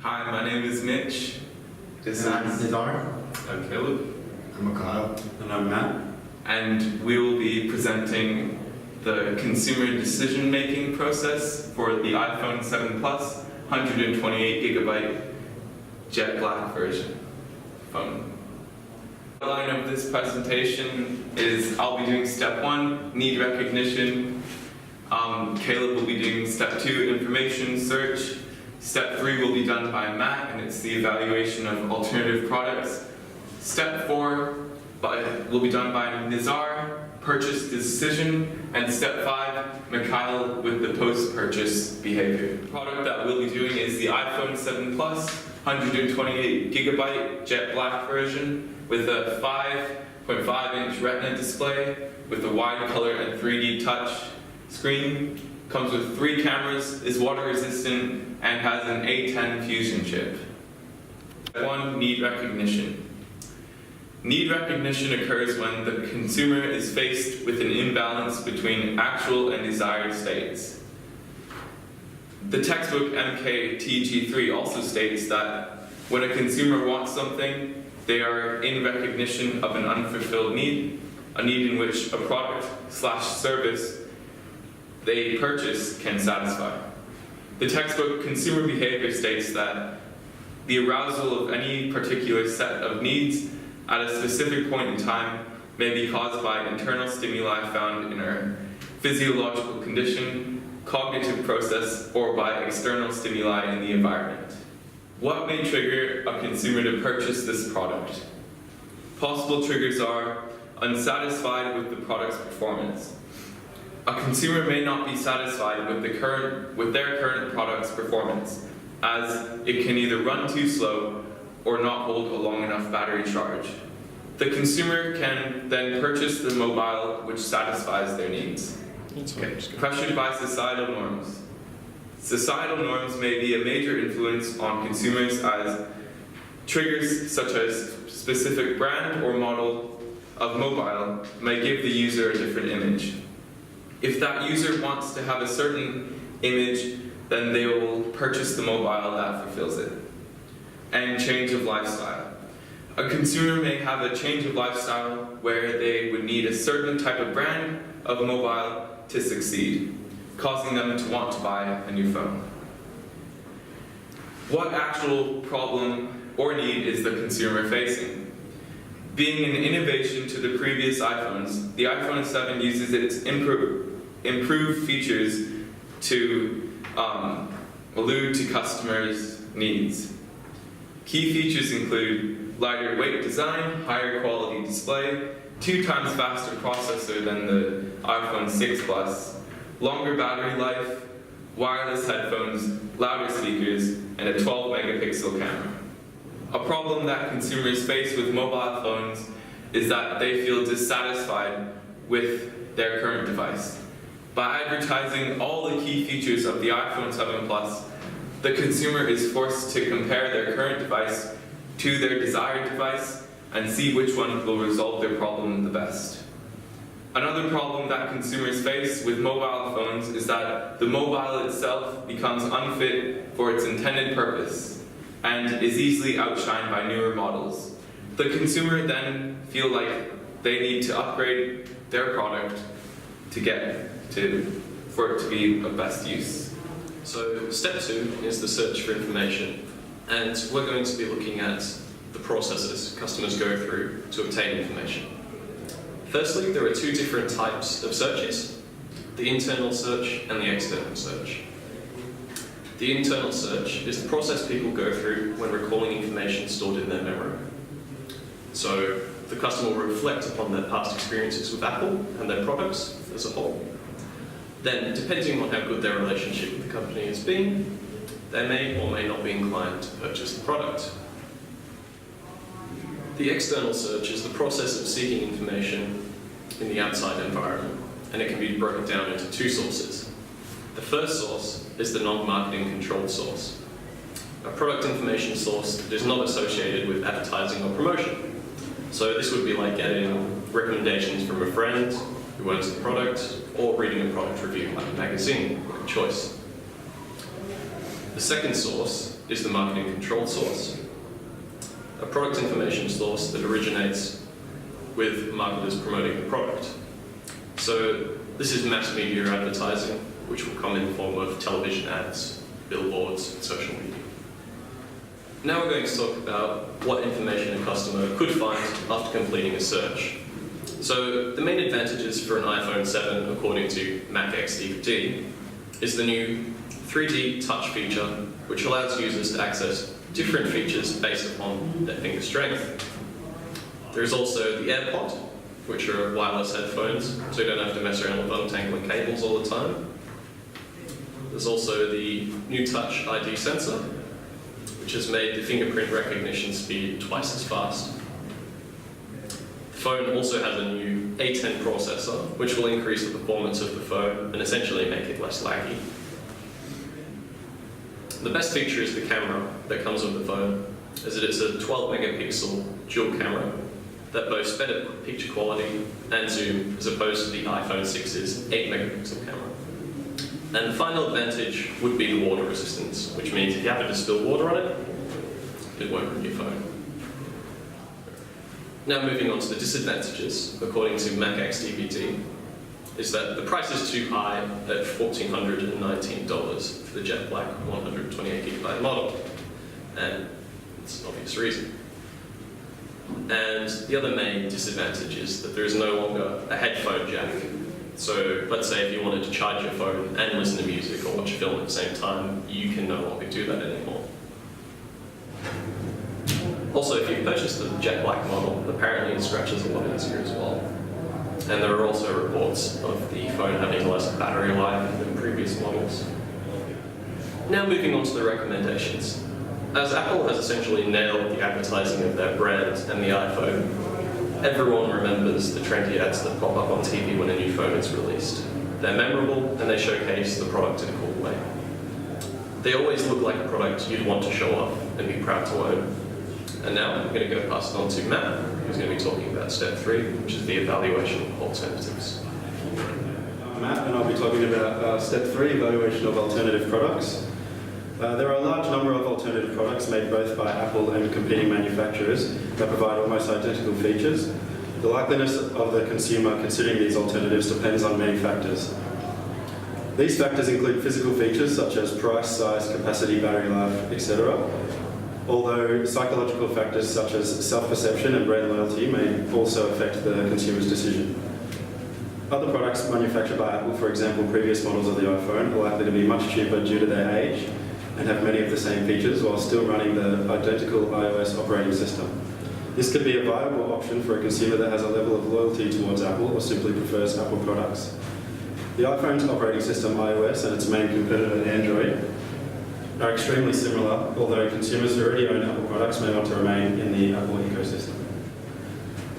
Hi, my name is Mitch. I'm Nizar. I'm Caleb. I'm Mikhael. And I'm Matt. And we will be presenting the consumer decision-making process for the iPhone 7 Plus 128GB jet black version phone. The line of this presentation is I'll be doing step 1, need recognition. Caleb will be doing step 2, information search. Step 3 will be done by Matt, and it's the evaluation of alternative products. Step 4 will be done by Nizar, purchase decision. And step 5, Mikhael with the post-purchase behavior. The product that we'll be doing is the iPhone 7 Plus 128GB jet black version with a 5.5-inch Retina display with a wide color and 3D touch screen. Comes with 3 cameras, is water resistant, and has an A10 Fusion chip. 1. Need recognition. Need recognition occurs when the consumer is faced with an imbalance between actual and desired states. The textbook MKTG3 also states that when a consumer wants something, they are in recognition of an unfulfilled need, a need in which a product/service they purchase can satisfy. The textbook Consumer Behavior states that the arousal of any particular set of needs at a specific point in time may be caused by internal stimuli found in our physiological condition, cognitive process, or by external stimuli in the environment. What may trigger a consumer to purchase this product? Possible triggers are unsatisfied with the product's performance. A consumer may not be satisfied with their current product's performance, as it can either run too slow or not hold a long enough battery charge. The consumer can then purchase the mobile which satisfies their needs. Pressured by societal norms. Societal norms may be a major influence on consumers, as triggers such as specific brand or model of mobile may give the user a different image. If that user wants to have a certain image, then they will purchase the mobile that fulfills it. And change of lifestyle. A consumer may have a change of lifestyle where they would need a certain type of brand of mobile to succeed, causing them to want to buy a new phone. What actual problem or need is the consumer facing? Being an innovation to the previous iPhones, the iPhone 7 uses its improved features to allude to customers' needs. Key features include lighter weight design, higher quality display, 2 times faster processor than the iPhone 6 Plus, longer battery life, wireless headphones, louder speakers, and a 12-megapixel camera. A problem that consumers face with mobile phones is that they feel dissatisfied with their current device. By advertising all the key features of the iPhone 7 Plus, the consumer is forced to compare their current device to their desired device and see which one will resolve their problem the best. Another problem that consumers face with mobile phones is that the mobile itself becomes unfit for its intended purpose and is easily outshined by newer models. The consumer then feel like they need to upgrade their product for it to be of best use. So step 2 is the search for information, and we're going to be looking at the processes customers go through to obtain information. Firstly, there are 2 different types of searches, the internal search and the external search. The internal search is the process people go through when recalling information stored in their memory. So the customer will reflect upon their past experiences with Apple and their products as a whole. Then, depending on how good their relationship with the company has been, they may or may not be inclined to purchase the product. The external search is the process of seeking information in the outside environment, and it can be broken down into 2 sources. The first source is the non-marketing controlled source, a product information source that is not associated with advertising or promotion. So this would be like getting recommendations from a friend who owns the product, or reading a product review like a magazine, your choice. The second source is the marketing control source, a product information source that originates with marketers promoting the product. So this is mass media advertising, which will come in the form of television ads, billboards, and social media. Now we're going to talk about what information a customer could find after completing a search. So the main advantages for an iPhone 7, according to MacXDVD, is the new 3D touch feature, which allows users to access different features based upon their finger strength. There's also the AirPod, which are wireless headphones, so you don't have to mess around with untangling cables all the time. There's also the new Touch ID sensor, which has made the fingerprint recognition speed twice as fast. The phone also has a new A10 processor, which will increase the performance of the phone and essentially make it less laggy. The best feature is the camera that comes with the phone, as it is a 12 megapixel dual camera that boasts better picture quality and zoom as opposed to the iPhone 6's 8 megapixel camera. And the final advantage would be the water resistance, which means if you happen to spill water on it, it won't ruin your phone. Now moving on to the disadvantages, according to MacXDVD, is that the price is too high at $1,419 for the jet black 128GB model, and it's an obvious reason. And the other main disadvantage is that there is no longer a headphone jack. So let's say if you wanted to charge your phone and listen to music or watch a film at the same time, you can no longer do that anymore. Also, if you purchase the jet black model, apparently it scratches a lot easier as well. And there are also reports of the phone having less battery life than previous models. Now moving on to the recommendations. As Apple has essentially nailed the advertising of their brand and the iPhone, everyone remembers the trendy ads that pop up on TV when a new phone is released. They're memorable and they showcase the product in a cool way. They always look like a product you'd want to show off and be proud to own. And now I'm going to go pass it on to Matt, who's going to be talking about step 3, which is the evaluation of alternatives. I'm Matt, and I'll be talking about step 3, evaluation of alternative products. There are a large number of alternative products made both by Apple and competing manufacturers that provide almost identical features. The likeliness of the consumer considering these alternatives depends on many factors. These factors include physical features such as price, size, capacity, battery life, etc. Although psychological factors such as self-perception and brand loyalty may also affect the consumer's decision. Other products manufactured by Apple, for example previous models of the iPhone, are likely to be much cheaper due to their age and have many of the same features while still running the identical iOS operating system. This could be a viable option for a consumer that has a level of loyalty towards Apple or simply prefers Apple products. The iPhone's operating system, iOS, and its main competitor, Android, are extremely similar, although consumers who already own Apple products may want to remain in the Apple ecosystem.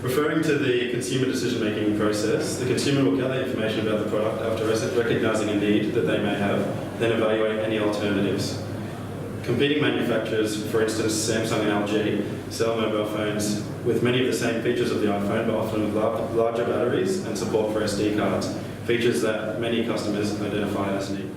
Referring to the consumer decision-making process, the consumer will gather information about the product after recognizing a need that they may have, then evaluate any alternatives. Competing manufacturers, for instance Samsung and LG, sell mobile phones with many of the same features of the iPhone, but often with larger batteries and support for SD cards, features that many customers identify as unique.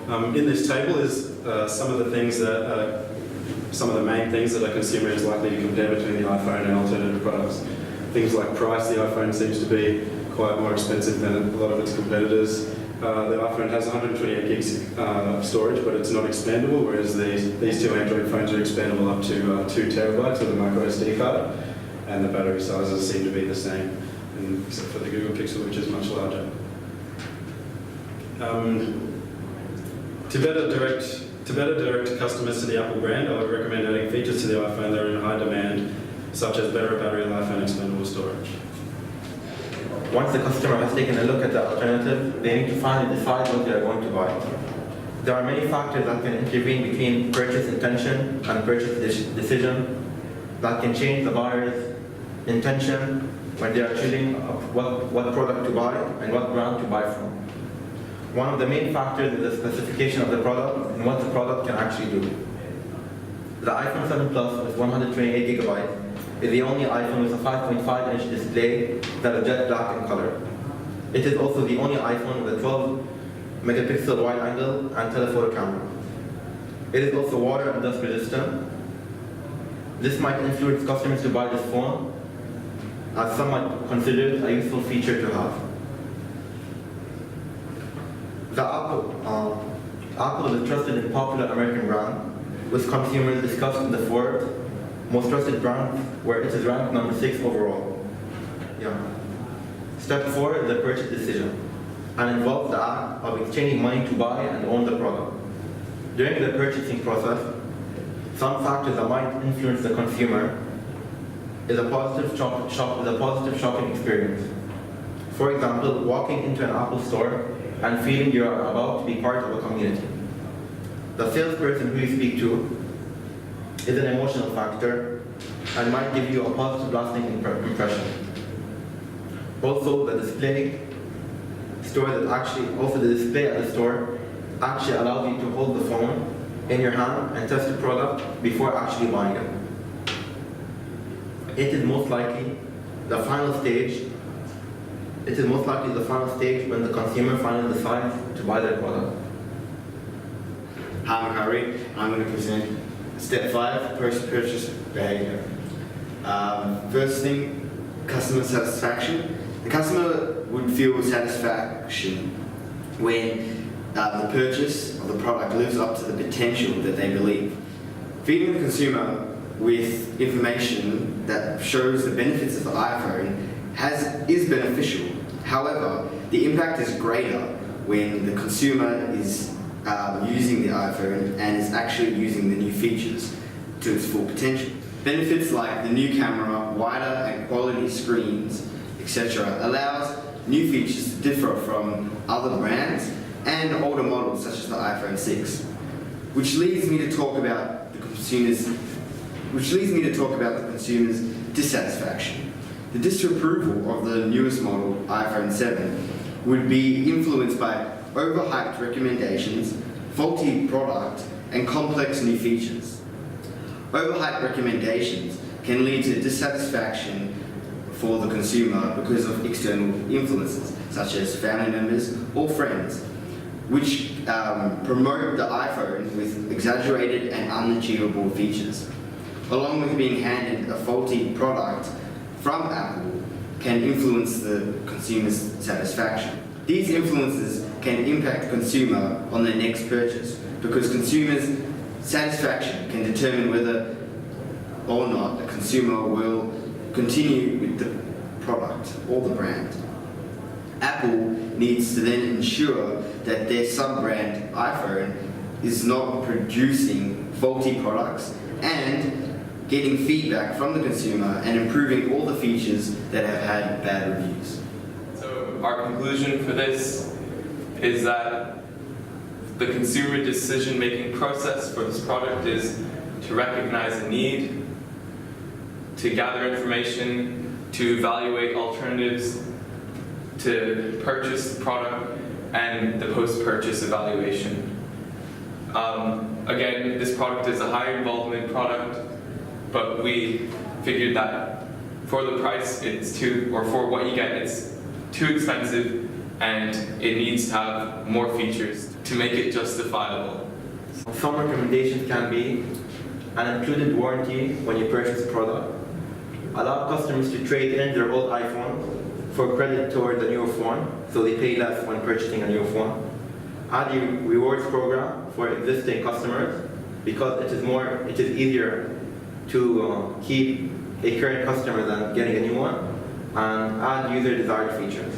In this table is some of the main things that a consumer is likely to compare between the iPhone and alternative products. Things like price, the iPhone seems to be quite more expensive than a lot of its competitors. The iPhone has 128 gigs storage, but it's not expandable, whereas these two Android phones are expandable up to 2 terabytes with a micro SD card, and the battery sizes seem to be the same, except for the Google Pixel, which is much larger. To better direct customers to the Apple brand, I would recommend adding features to the iPhone that are in high demand, such as better battery life and expandable storage. Once the customer has taken a look at the alternative, they need to finally decide what they are going to buy. There are many factors that can intervene between purchase intention and purchase decision that can change the buyer's intention when they are choosing what product to buy and what brand to buy from. One of the main factors is the specification of the product and what the product can actually do. The iPhone 7 Plus with 128 GB is the only iPhone with a 5.5-inch display that is jet black in color. It is also the only iPhone with a 12 megapixel wide angle and telephoto camera. It is also water and dust resistant. This might influence customers to buy this phone, as some might consider it a useful feature to have. Apple is a trusted and popular American brand, with consumers discussed in the Forbes most trusted brands, where it is ranked number 6 overall. Step 4 is the purchase decision, and involves the act of exchanging money to buy and own the product. During the purchasing process, some factors that might influence the consumer is a positive shopping experience. For example, walking into an Apple store and feeling you are about to be part of a community. The salesperson who you speak to is an emotional factor and might give you a positive lasting impression. Also, the display at the store actually allows you to hold the phone in your hand and test the product before actually buying it. It is most likely the final stage when the consumer finally decides to buy their product. Hi, I'm Mikhael. I'm going to present step 5, purchase behavior. First thing, customer satisfaction. The customer would feel satisfaction when the purchase of the product lives up to the potential that they believe. Feeding the consumer with information that shows the benefits of the iPhone is beneficial. However, the impact is greater when the consumer is using the iPhone and is actually using the new features to its full potential. Benefits like the new camera, wider and quality screens, etc. allows new features to differ from other brands and older models such as the iPhone 6. Which leads me to talk about the consumer's dissatisfaction. The disapproval of the newest model, iPhone 7, would be influenced by overhyped recommendations, faulty product, and complex new features. Overhyped recommendations can lead to dissatisfaction for the consumer because of external influences, such as family members or friends, which promote the iPhone with exaggerated and unachievable features. Along with being handed a faulty product from Apple can influence the consumer's satisfaction. These influences can impact the consumer on their next purchase because consumers' satisfaction can determine whether or not the consumer will continue with the product or the brand. Apple needs to then ensure that their sub-brand iPhone is not producing faulty products and getting feedback from the consumer and improving all the features that have had bad reviews. So our conclusion for this is that the consumer decision-making process for this product is to recognize a need, to gather information, to evaluate alternatives, to purchase the product, and the post-purchase evaluation. Again, this product is a high involvement product, but we figured that for the price for what you get, it's too expensive and it needs to have more features to make it justifiable. Some recommendations can be an included warranty when you purchase a product, allow customers to trade in their old iPhone for credit toward the newer phone, so they pay less when purchasing a new phone, add a rewards program for existing customers because it is easier to keep a current customer than getting a new one, and add user desired features.